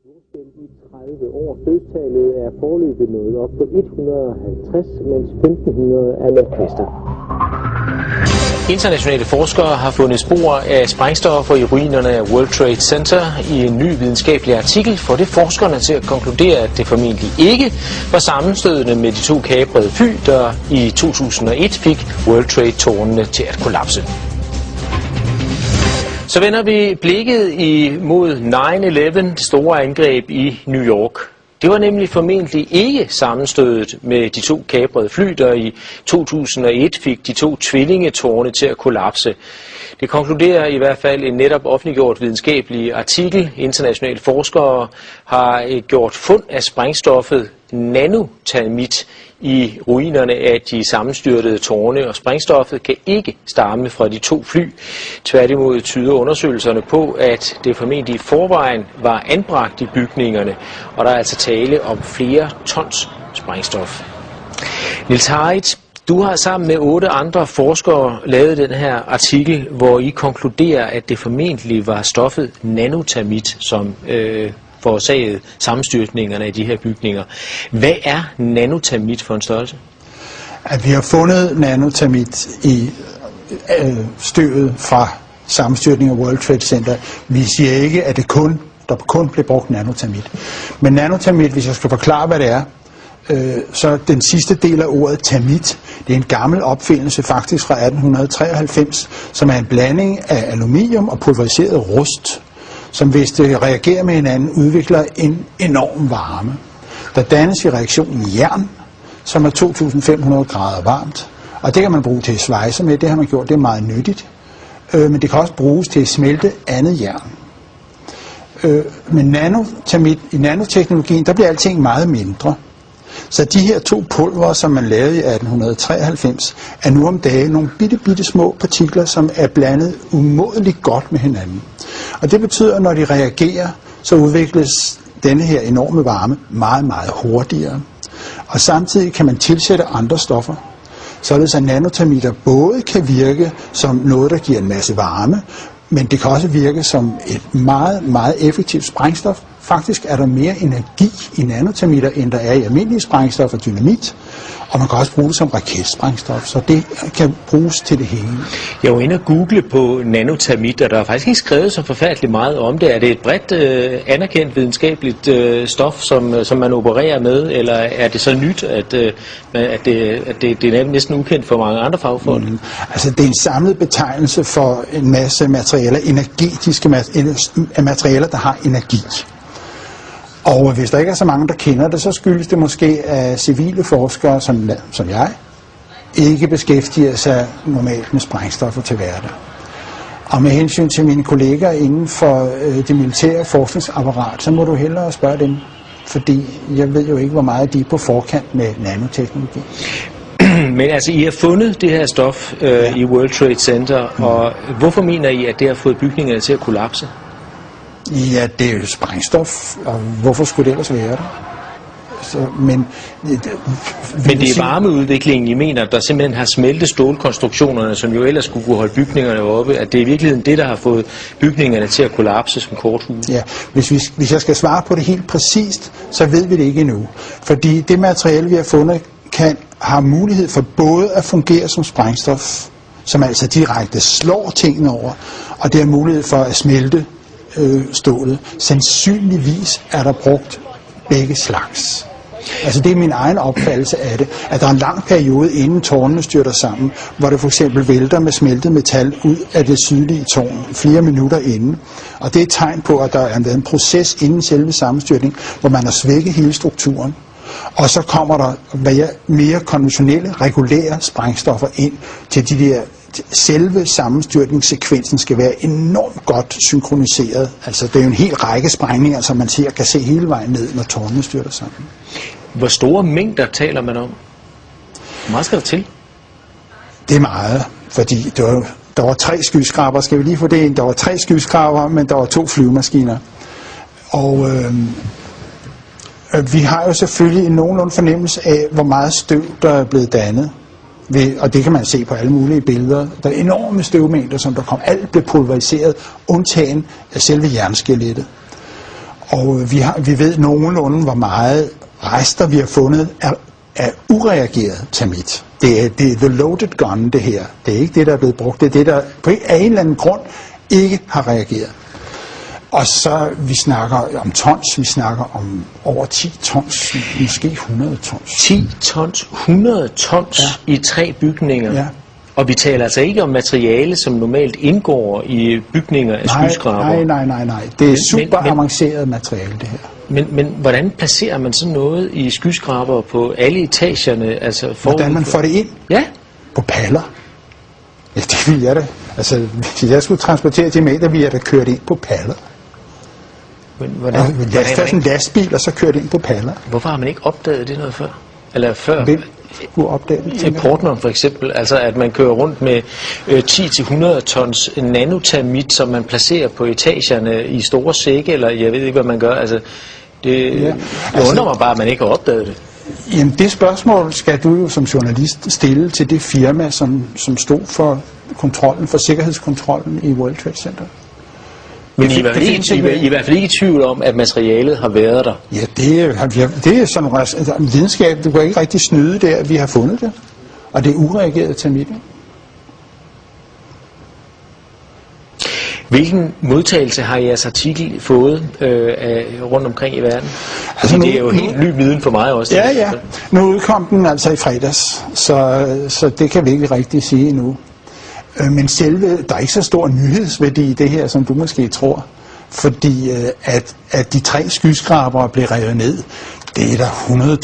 I 30 år. Dødstallet er foreløbig nået op på 150, mens 1500 er meldt kvæstet. Internationale forskere har fundet spor af sprængstoffer i ruinerne af World Trade Center. I en ny videnskabelig artikel får det forskerne til at konkludere, at det formentlig ikke var sammenstødende med de to kaprede fly, der i 2001 fik World Trade-tårnene til at kollapse. Så vender vi blikket imod 9/11, det store angreb i New York. Det var nemlig formentlig ikke sammenstødet med de to kaprede fly, der i 2001 fik de to tvillingetårne til at kollapse. Det konkluderer i hvert fald en netop offentliggjort videnskabelig artikel. Internationale forskere har gjort fund af sprængstoffet nanotermit i ruinerne af de sammenstyrtede tårne, og sprængstoffet kan ikke stamme fra de to fly. Tværtimod tyder undersøgelserne på, at det formentlig i forvejen var anbragt i bygningerne, og der er altså tale om flere tons sprængstof. Niels Harrit, du har sammen med 8 andre forskere lavet den her artikel, hvor I konkluderer, at det formentlig var stoffet nanotermit, som forårsagede sammenstyrtningerne af de her bygninger. Hvad er nanotermit for en størrelse? At vi har fundet nanotermit i støvet fra sammenstyrtning af World Trade Center. Vi siger ikke, at der kun blev brugt nanotermit. Men nanotermit, hvis jeg skal forklare, hvad det er, så den sidste del af ordet termit, det er en gammel opfindelse faktisk fra 1893, som er en blanding af aluminium og pulveriseret rust, som hvis det reagerer med hinanden, udvikler en enorm varme. Der dannes i reaktionen jern, som er 2500 grader varmt, og det kan man bruge til at svejse med, det har man gjort, det er meget nyttigt, men det kan også bruges til at smelte andet jern. Men i nanoteknologien, der bliver alting meget mindre. Så de her to pulver, som man lavede i 1893, er nu om dagen nogle bitte små partikler, som er blandet umådeligt godt med hinanden. Og det betyder, at når de reagerer, så udvikles denne her enorme varme meget hurtigere. Og samtidig kan man tilsætte andre stoffer, således at nanotermitter både kan virke som noget, der giver en masse varme, men det kan også virke som et meget effektivt sprængstof. Faktisk er der mere energi i nanotermitter, end der er i almindelige sprængstof og dynamit. Og man kan også bruge det som raketsprængstof, så det kan bruges til det hele. Jeg var inde og google på nanotermit, og der er faktisk ikke skrevet så forfærdeligt meget om det. Er det et bredt anerkendt videnskabeligt stof, som man opererer med, eller er det så nyt, at det er næsten ukendt for mange andre fagfolk? Altså det er en samlet betegnelse for en masse materialer, energetiske materialer, der har energi. Og hvis der ikke er så mange, der kender det, så skyldes det måske, at civile forskere, som jeg, ikke beskæftiger sig normalt med sprængstoffer til hverdag. Og med hensyn til mine kolleger inden for det militære forskningsapparat, så må du hellere spørge dem, fordi jeg ved jo ikke, hvor meget de er på forkant med nanoteknologi. Men altså, I har fundet det her stof i World Trade Center, og hvorfor mener I, at det har fået bygningerne til at kollapse? Ja, det er jo sprængstof, og hvorfor skulle det ellers være der? Men det er varmeudviklingen, I mener, der simpelthen har smeltet stålkonstruktionerne, som jo ellers skulle kunne holde bygningerne oppe, at det er i virkeligheden det, der har fået bygningerne til at kollapse som korthus? Ja, hvis jeg skal svare på det helt præcist, så ved vi det ikke endnu. Fordi det materiale, vi har fundet, har mulighed for både at fungere som sprængstof, som altså direkte slår tingene over, og det har mulighed for at smelte stålet. Sandsynligvis er der brugt begge slags. Altså det er min egen opfattelse af det, at der er en lang periode inden tårnene styrter sammen, hvor det for eksempel vælter med smeltet metal ud af det sydlige tårn flere minutter inden. Og det er et tegn på, at der er en proces inden selve sammenstyrtning, hvor man har svækket hele strukturen. Og så kommer der mere konventionelle, regulære sprængstoffer ind til de der. Selve sammenstyrtningssekvensen skal være enormt godt synkroniseret. Altså det er jo en hel række sprængninger, som man kan se hele vejen ned, når tårnene styrter sammen. Hvor store mængder taler man om? Hvor meget skal der til? Det er meget, fordi der var 3 skyskraber, skal vi lige få det ind. Der var 3 skyskraber, men der var 2 flyvemaskiner. Og vi har jo selvfølgelig en nogenlunde fornemmelse af, hvor meget støv, der er blevet dannet. Og det kan man se på alle mulige billeder. Der er enorme støvmængder, som der kom. Alt blev pulveriseret, undtagen af selve jernskelettet. Og vi ved nogenlunde, hvor meget rester vi har fundet af ureageret termit. Det er the loaded gun, det her. Det er ikke det, der er blevet brugt. Det er det, der på en eller anden grund ikke har reageret. Og så, vi snakker om tons, vi snakker om over 10 tons, måske 100 tons. 10 tons, 100 tons i 3 bygninger. Ja. Og vi taler altså ikke om materiale, som normalt indgår i bygninger af skyskrabere. Nej. Det er super avanceret materiale, det her. Men hvordan placerer man sådan noget i skyskrabere på alle etagerne? Altså hvordan man får det ind? Ja. På paller. Ja, det vil jeg da. Altså, hvis jeg skulle transportere de meter, ville jeg da kørt ind på paller. Sådan en lastbil, og så kørt ind på paller. Hvorfor har man ikke opdaget det noget før? Eller før? Hvem skulle opdage det? Portland for eksempel, altså at man kører rundt med 10-100 tons nanotermit, som man placerer på etagerne i store sække, eller jeg ved ikke, hvad man gør. Altså, det undrer mig bare, at man ikke har opdaget det. Jamen, det spørgsmål skal du jo som journalist stille til det firma, som stod for kontrollen, for sikkerhedskontrollen i World Trade Center. Men I er i hvert fald ikke i tvivl om, at materialet har været der. Ja, det er sådan en videnskab, du kan ikke rigtig snyde der, vi har fundet det. Og det er ureageret termit. Hvilken modtagelse har jeres artikel fået rundt omkring i verden? Altså det er jo helt ny viden for mig også. Ja. Nu udkom den altså i fredags, så det kan vi ikke rigtig sige endnu. Men der er ikke så stor nyhedsværdi i det her, som du måske tror. Fordi at de 3 skyskrabere blev revet ned, det er der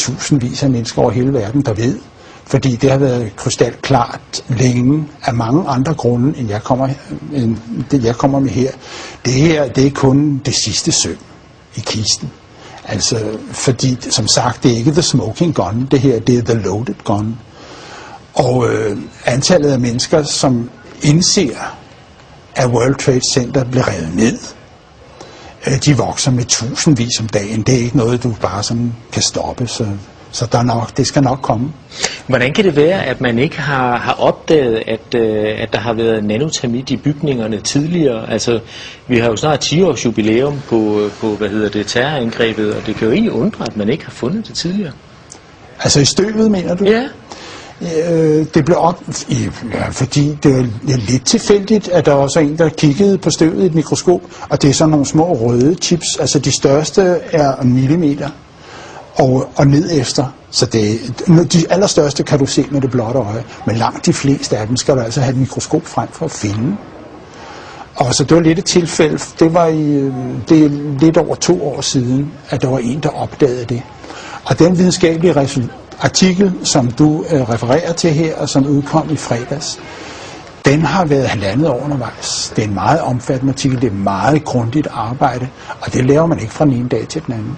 100.000 vis af mennesker over hele verden, der ved. Fordi det har været krystalklart længe af mange andre grunde, end det jeg kommer med her. Det her, det er kun det sidste søm i kisten. Altså, fordi, som sagt, det er ikke the smoking gun, det her, det er the loaded gun. Og antallet af mennesker, som indser, at World Trade Center blev revet ned, de vokser med tusindvis om dagen. Det er ikke noget, du bare sådan kan stoppe, så det skal nok komme. Hvordan kan det være, at man ikke har opdaget, at der har været nanotermit i bygningerne tidligere? Altså, vi har jo snart 10-års jubilæum på terrorangrebet, og det kan jo egentlig undre, at man ikke har fundet det tidligere. Altså i støvet, mener du? Ja. Det blev fordi det var lidt tilfældigt, at der også er en, der kiggede på støvet i et mikroskop, og det er sådan nogle små røde chips, altså de største er millimeter og ned efter, så de allerstørste kan du se med det blotte øje, men langt de fleste af dem skal du altså have et mikroskop frem for at finde. Og så det var lidt et tilfælde, det er lidt over 2 år siden, at der var en, der opdagede det. Og den videnskabelige artikel, som du refererer til her, og som udkom i fredags, den har været 1,5 år undervejs. Det er en meget omfattende artikel, det er meget grundigt arbejde, og det laver man ikke fra den ene dag til den anden.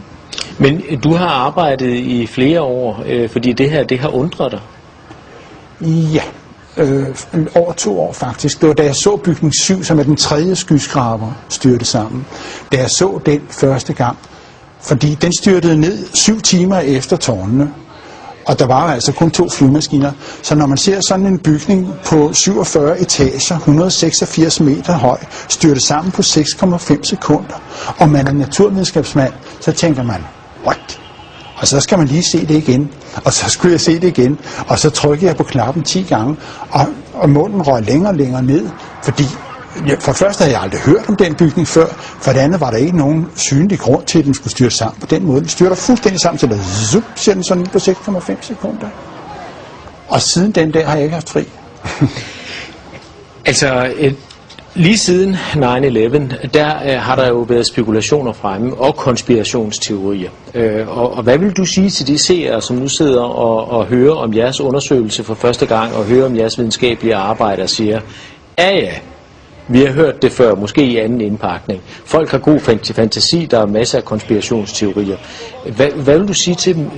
Men du har arbejdet i flere år, fordi det her, det har undret dig? Ja, over 2 år faktisk. Det var da jeg så bygning 7, som er den 3. skyskraber, styrte sammen. Da jeg så den første gang, fordi den styrtede ned 7 timer efter tårnene, og der var altså kun 2 flyvemaskiner. Så når man ser sådan en bygning på 47 etager, 186 meter høj, styrte sammen på 6,5 sekunder, og man er naturvidenskabsmand, så tænker man, what? Og så skal man lige se det igen, og så skulle jeg se det igen, og så trykkede jeg på knappen 10 gange, og munden røg længere og længere ned, fordi for det første havde jeg aldrig hørt om den bygning før, for det andet var der ikke nogen synlig grund til, at den skulle styre sammen på den måde. Den styrter fuldstændig sammen til, at zup, siger den sådan på 6,5 sekunder. Og siden den dag har jeg ikke haft fri. Altså, lige siden 9/11, der har der jo været spekulationer fremme og konspirationsteorier. Og hvad vil du sige til de seere, som nu sidder og hører om jeres undersøgelse for første gang, og hører om jeres videnskabelige arbejde og siger, ja, vi har hørt det før, måske i anden indpakning. Folk har god fantasi, der er masser af konspirationsteorier. Hvad vil du sige til dem,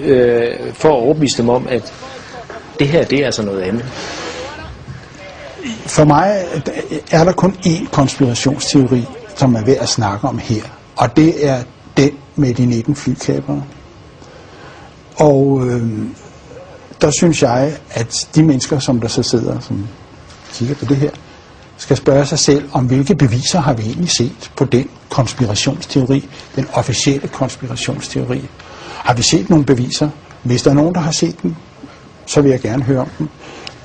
for at overbevise dem om, at det her, det er altså noget andet? For mig er der kun én konspirationsteori, som er værd at snakke om her. Og det er den med de 19 flykapere. Og der synes jeg, at de mennesker, som der så sidder, som kigger på det her, skal spørge sig selv, om hvilke beviser har vi egentlig set på den konspirationsteori, den officielle konspirationsteori. Har vi set nogle beviser? Hvis der er nogen, der har set dem, så vil jeg gerne høre om dem.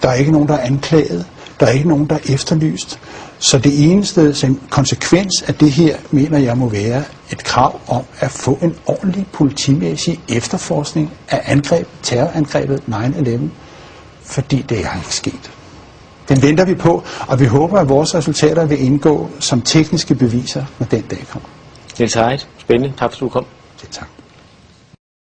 Der er ikke nogen, der er anklaget. Der er ikke nogen, der er efterlyst. Så det eneste som konsekvens af det her, mener jeg, må være et krav om at få en ordentlig politimæssig efterforskning af terrorangrebet 9/11, fordi det er ikke sket. Den venter vi på, og vi håber, at vores resultater vil indgå som tekniske beviser, når den dag kommer. Niels Heidt, spændende. Tak fordi du kom. Ja, tak.